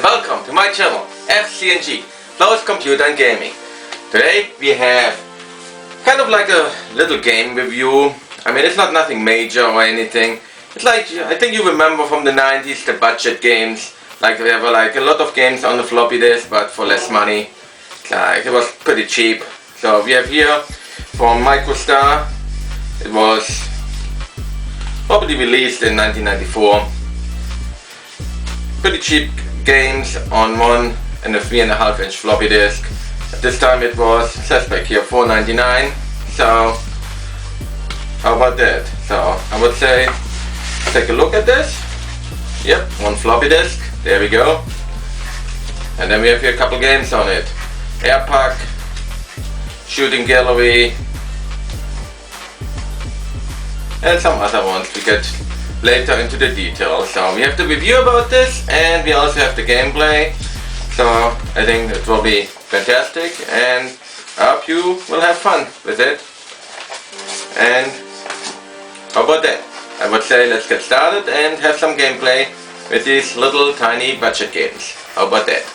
welcome to my channel FC+G, Flowers Computer and Gaming. Today we have kind of like a little game review. I mean, it's not nothing major or anything. It's like, I think you remember from the 90s, the budget games. Like there were like a lot of games on the floppy disk, but for less money. Like it was pretty cheap. So we have here from Micro Star. It was probably released in 1994. Pretty cheap games on 1 and a 3.5-inch floppy disk. At this time it was, says back here, $4.99. So how about that? So I would say take a look at this. Yep, 1 floppy disk. There we go. And then we have here a couple games on it. Airpuck, Shooting Gallery, and some other ones we get later into the details. So we have the review about this, and we also have the gameplay. So I think it will be fantastic, and I hope you will have fun with it. And how about that? I would say let's get started and have some gameplay with these little tiny budget games. How about that?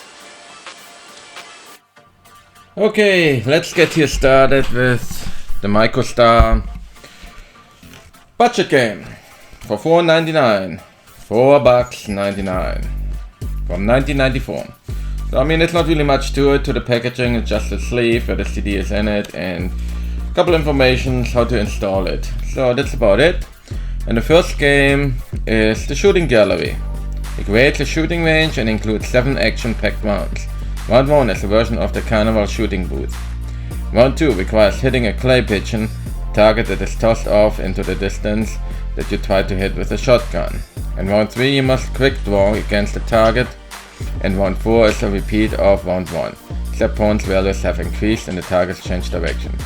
Okay, let's get here started with the Micro Star budget game for $4.99, $4.99 from 1994. So I mean, it's not really much to it, to the packaging. It's just a sleeve where the CD is in it and a couple information how to install it. So that's about it. And the first game is the Shooting Gallery. It creates a shooting range and includes 7 action-packed rounds. Round 1 is a version of the Carnival shooting booth. Round 2 requires hitting a clay pigeon target that is tossed off into the distance that you try to hit with a shotgun. In round 3 you must quick draw against the target, and round 4 is a repeat of round 1, except pawn's values have increased and the targets change direction.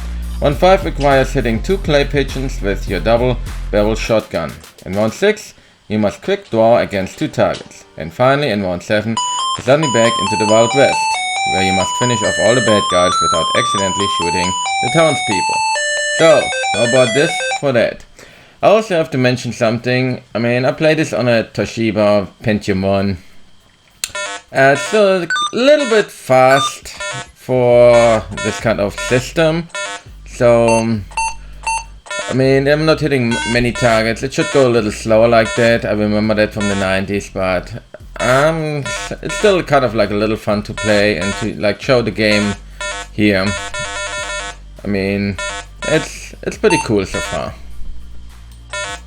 Round 5 requires hitting 2 clay pigeons with your double barrel shotgun. In round 6 you must quick draw against 2 targets. And finally in round 7 you're suddenly back into the Wild West, where you must finish off all the bad guys without accidentally shooting the townspeople. So, how about this for that? I also have to mention something. I mean, I played this on a Toshiba Pentium 1. It's still a little bit fast for this kind of system. So, I mean, I'm not hitting many targets. It should go a little slower like that. I remember that from the 90s, but it's still kind of like a little fun to play and to like show the game here. I mean, it's pretty cool so far.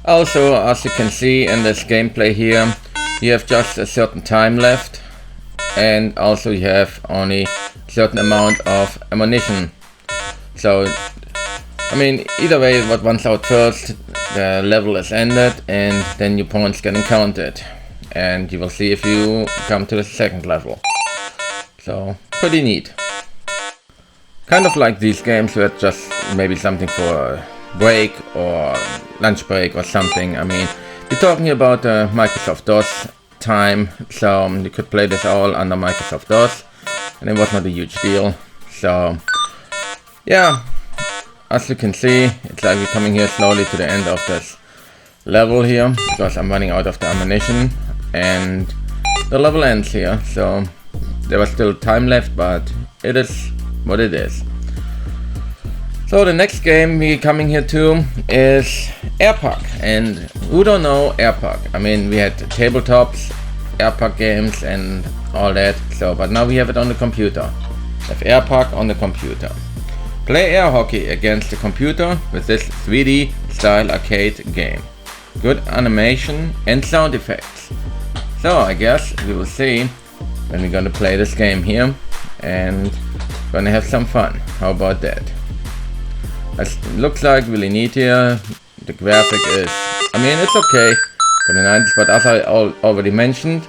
Also, as you can see in this gameplay here, you have just a certain time left, and also you have only a certain amount of ammunition. So I mean, either way, what runs out first, the level is ended, and then your points getting counted, and you will see if you come to the second level. So pretty neat. Kind of like these games where it's just maybe something for a break or lunch break or something. I mean, we're talking about Microsoft DOS time, so you could play this all under Microsoft DOS, and it was not a huge deal. So yeah. As you can see, it's like we're coming here slowly to the end of this level here, because I'm running out of the ammunition, and the level ends here. So there was still time left, but it is what it is. So the next game we're coming here to is Airpuck, and who don't know Airpuck? I mean, we had tabletops, Airpuck games and all that, so but now we have it on the computer. We have Airpuck on the computer. Play air hockey against the computer with this 3D style arcade game. Good animation and sound effects. So I guess we will see when we're gonna play this game here and gonna have some fun. How about that? It looks like really neat here. The graphic is, I mean, it's okay for the 90s, but as I already mentioned,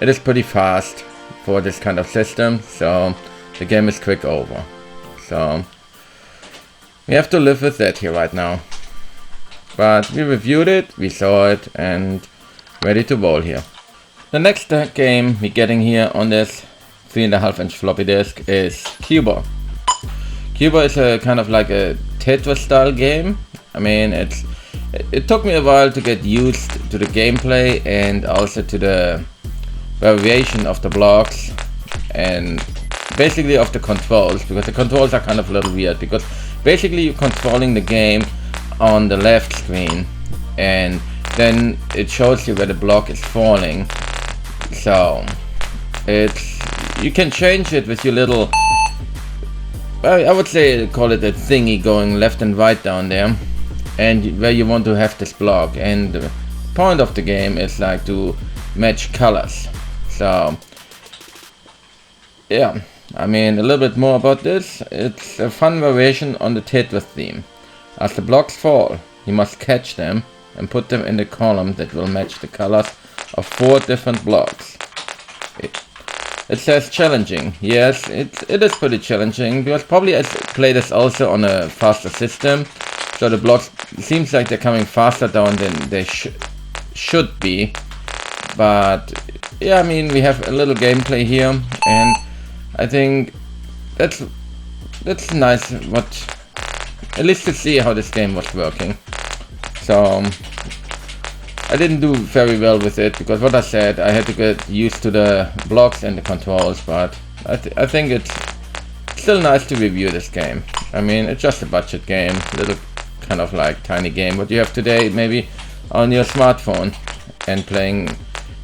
it is pretty fast for this kind of system, so the game is quick over. So we have to live with that here right now. But we reviewed it, we saw it, and ready to roll here. The next game we're getting here on this 3.5-inch floppy disk is Cuba. Cuba is a kind of like a Tetris style game. I mean, it took me a while to get used to the gameplay and also to the variation of the blocks and basically of the controls, because the controls are kind of a little weird, because basically you're controlling the game on the left screen and then it shows you where the block is falling. So you can change it with your little, I would say call it a thingy going left and right down there, and where you want to have this block. And the point of the game is like to match colors. So yeah, I mean, a little bit more about this. It's a fun variation on the Tetris theme. As the blocks fall, you must catch them and put them in the column that will match the colors of 4 different blocks. It says challenging. Yes, it is pretty challenging, because probably I play this also on a faster system, so the blocks seems like they're coming faster down than they should be. But yeah, I mean, we have a little gameplay here, and I think that's nice. What, at least to see how this game was working. So I didn't do very well with it, because what I said, I had to get used to the blocks and the controls, but I think it's still nice to review this game. I mean, it's just a budget game, little kind of like tiny game what you have today maybe on your smartphone and playing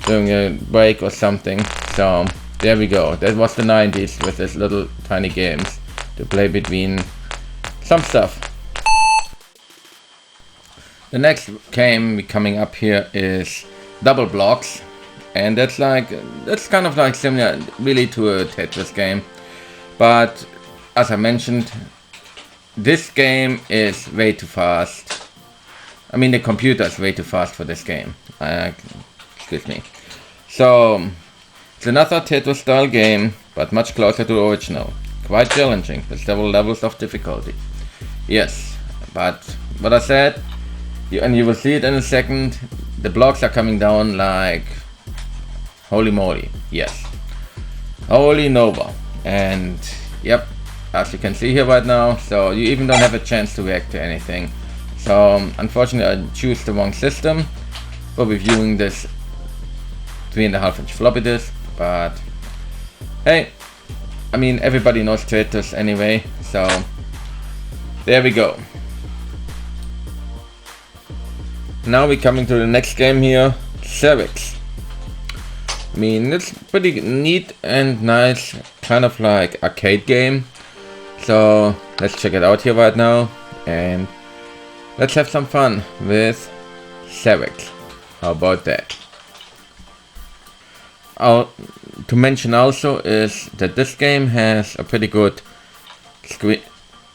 during a break or something. So there we go. That was the 90s with this little tiny games to play between some stuff. The next game coming up here is Double Blocks, and that's kind of like similar really to a Tetris game, but as I mentioned, this game is way too fast. I mean, the computer is way too fast for this game. Excuse me. So it's another Tetris style game, but much closer to the original. Quite challenging with several levels of difficulty. Yes, but what I said, and you will see it in a second, the blocks are coming down like holy moly. Yes, holy nova. And yep, as you can see here right now, so you even don't have a chance to react to anything. So unfortunately I choose the wrong system for reviewing this 3.5-inch floppy disk, but hey, I mean, everybody knows Tetris anyway, so there we go. Now we're coming to the next game here, Xerix. I mean, it's pretty neat and nice, kind of like arcade game. So let's check it out here right now, and let's have some fun with Xerix. How about that? To mention also is that this game has a pretty good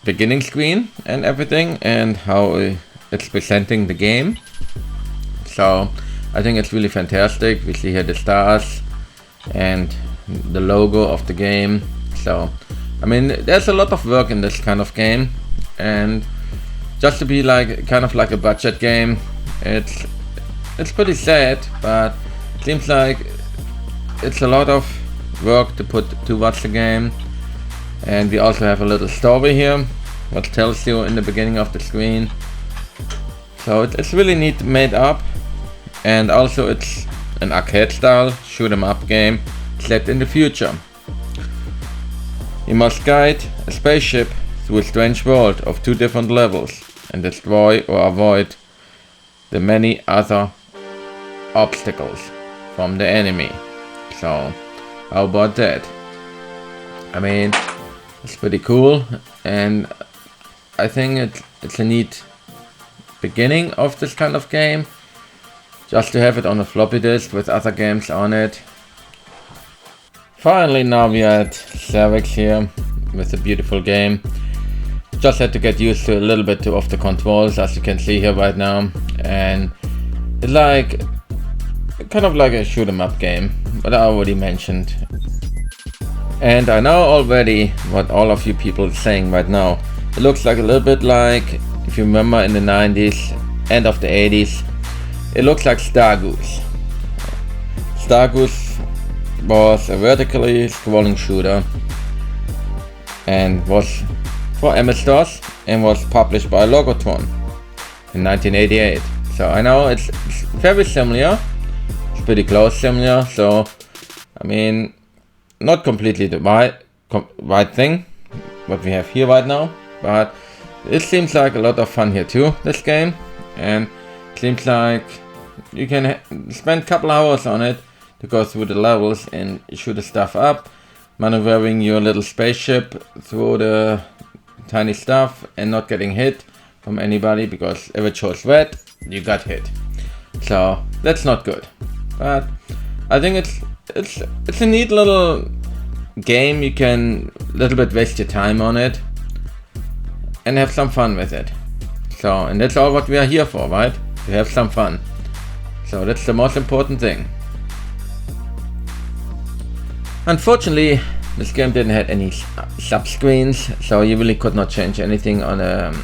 beginning screen and everything, and how it's presenting the game. So I think it's really fantastic. We see here the stars and the logo of the game. So I mean, there's a lot of work in this kind of game, and just to be like kind of like a budget game, it's pretty sad, but it seems like it's a lot of work to put towards the game. And we also have a little story here what tells you in the beginning of the screen. So it's really neat made up, and also it's an arcade style shoot 'em up game set in the future. You must guide a spaceship through a strange world of 2 different levels and destroy or avoid the many other obstacles from the enemy. So how about that? I mean, it's pretty cool, and I think it's a neat beginning of this kind of game, just to have it on a floppy disk with other games on it. Finally, now we are at Xerix here with a beautiful game. Just had to get used to a little bit of the controls, as you can see here right now, and it's like kind of like a shoot 'em up game, but I already mentioned. And I know already what all of you people are saying right now. It looks like a little bit like, if you remember in the 90s, end of the 80s, it looks like Star Goose. Star Goose was a vertically scrolling shooter and was for MS-DOS and was published by Logotron in 1988. So I know it's very similar, it's pretty close similar, so I mean, not completely the right thing what we have here right now, but it seems like a lot of fun here too, this game, and it seems like you can spend a couple hours on it to go through the levels and shoot the stuff up, maneuvering your little spaceship through the tiny stuff and not getting hit from anybody, because if it shows red, you got hit. So that's not good. But I think it's a neat little game. You can a little bit waste your time on it and have some fun with it. So, and that's all what we are here for, right? To have some fun. So that's the most important thing. Unfortunately, this game didn't have any sub screens, so you really could not change anything on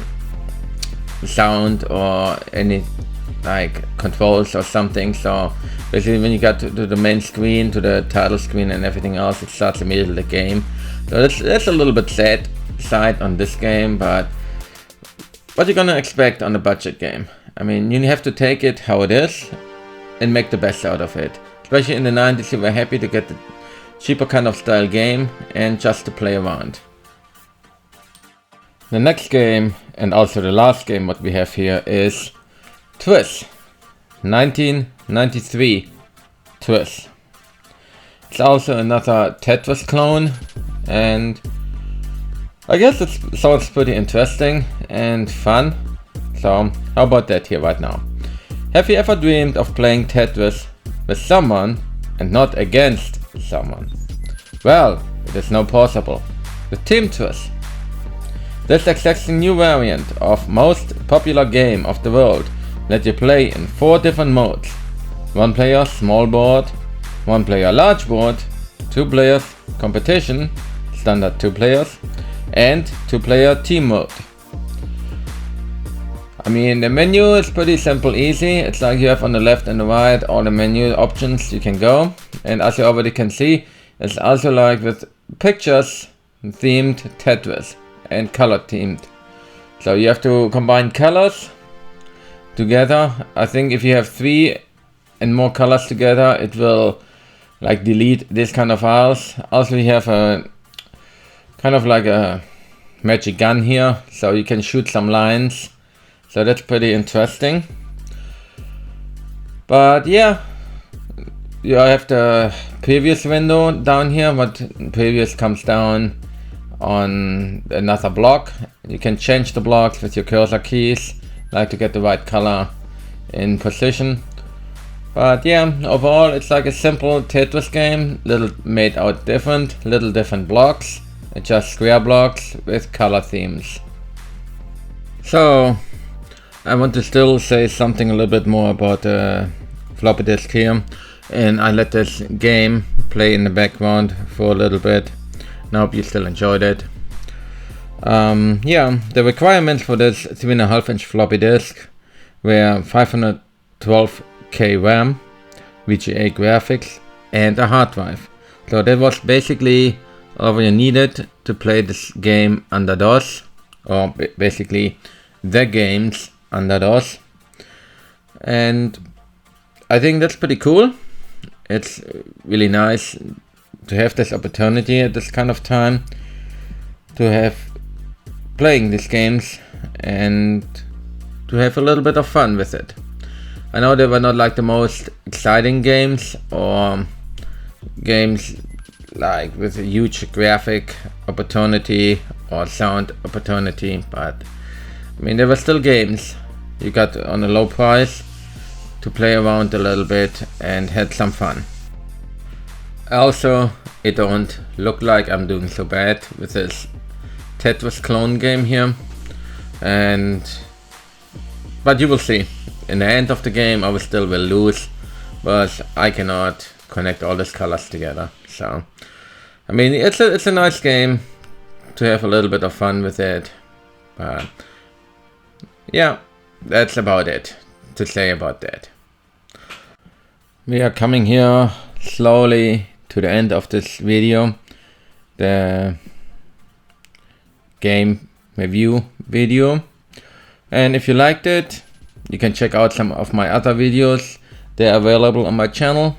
sound or any like controls or something. So basically when you got to the main screen, to the title screen and everything else, it starts immediately the game. So that's a little bit sad side on this game, but what you're gonna expect on a budget game. I mean, you have to take it how it is and make the best out of it. Especially in the 90s, you were happy to get the cheaper kind of style game and just to play around. The next game, and also the last game what we have here, is Twiz. 1993 Twiz. It's also another Tetris clone, and I guess it sounds pretty interesting and fun. So how about that here right now? Have you ever dreamed of playing Tetris with someone and not against someone? Well, it is now possible with Team Twiz. This exactly new variant of most popular game of the world let you play in 4 different modes. 1 player small board, 1 player large board, 2 players competition, standard 2 players, and 2 player team mode. I mean, the menu is pretty simple, easy. It's like you have on the left and the right all the menu options you can go, and as you already can see, it's also like with pictures themed Tetris and color themed. So you have to combine colors together. I think if you have 3 and more colors together, it will like delete this kind of files. Also you have a kind of like a magic gun here, so you can shoot some lines. So that's pretty interesting. But yeah, you have the previous window down here, but previous comes down on another block. You can change the blocks with your cursor keys, like to get the right color in position. But yeah, overall it's like a simple Tetris game, little made out different, little different blocks, just square blocks with color themes. So I want to still say something a little bit more about the floppy disk here, and I let this game play in the background for a little bit, and I hope you still enjoyed it. Yeah, the requirements for this 3.5-inch floppy disk were 512K RAM, VGA graphics, and a hard drive. So that was basically all you needed to play this game under DOS, or basically the games under DOS. And I think that's pretty cool. It's really nice to have this opportunity at this kind of time to have playing these games and to have a little bit of fun with it. I know they were not like the most exciting games or games like with a huge graphic opportunity or sound opportunity, but I mean they were still games you got on a low price to play around a little bit and had some fun. Also, it don't look like I'm doing so bad with this Tetris clone game here, but you will see. In the end of the game I will still lose, but I cannot connect all these colors together. So I mean it's a nice game to have a little bit of fun with it, but yeah, that's about it to say about that. We are coming here slowly to the end of this video, the game review video, and if you liked it, you can check out some of my other videos. They're available on my channel.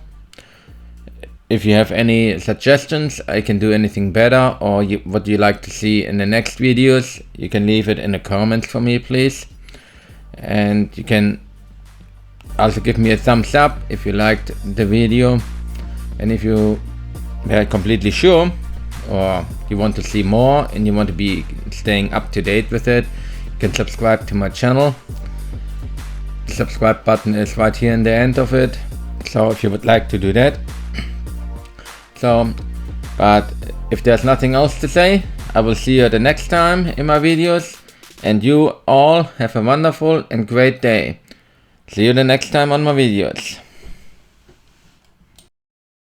If you have any suggestions, I can do anything better, or what you like to see in the next videos, you can leave it in the comments for me, please. And you can also give me a thumbs up if you liked the video, and if you are completely sure or you want to see more and you want to be staying up to date with it, you can subscribe to my channel. The subscribe button is right here in the end of it, so if you would like to do that. But if there's nothing else to say, I will see you the next time in my videos, and you all have a wonderful and great day. See you the next time on my videos.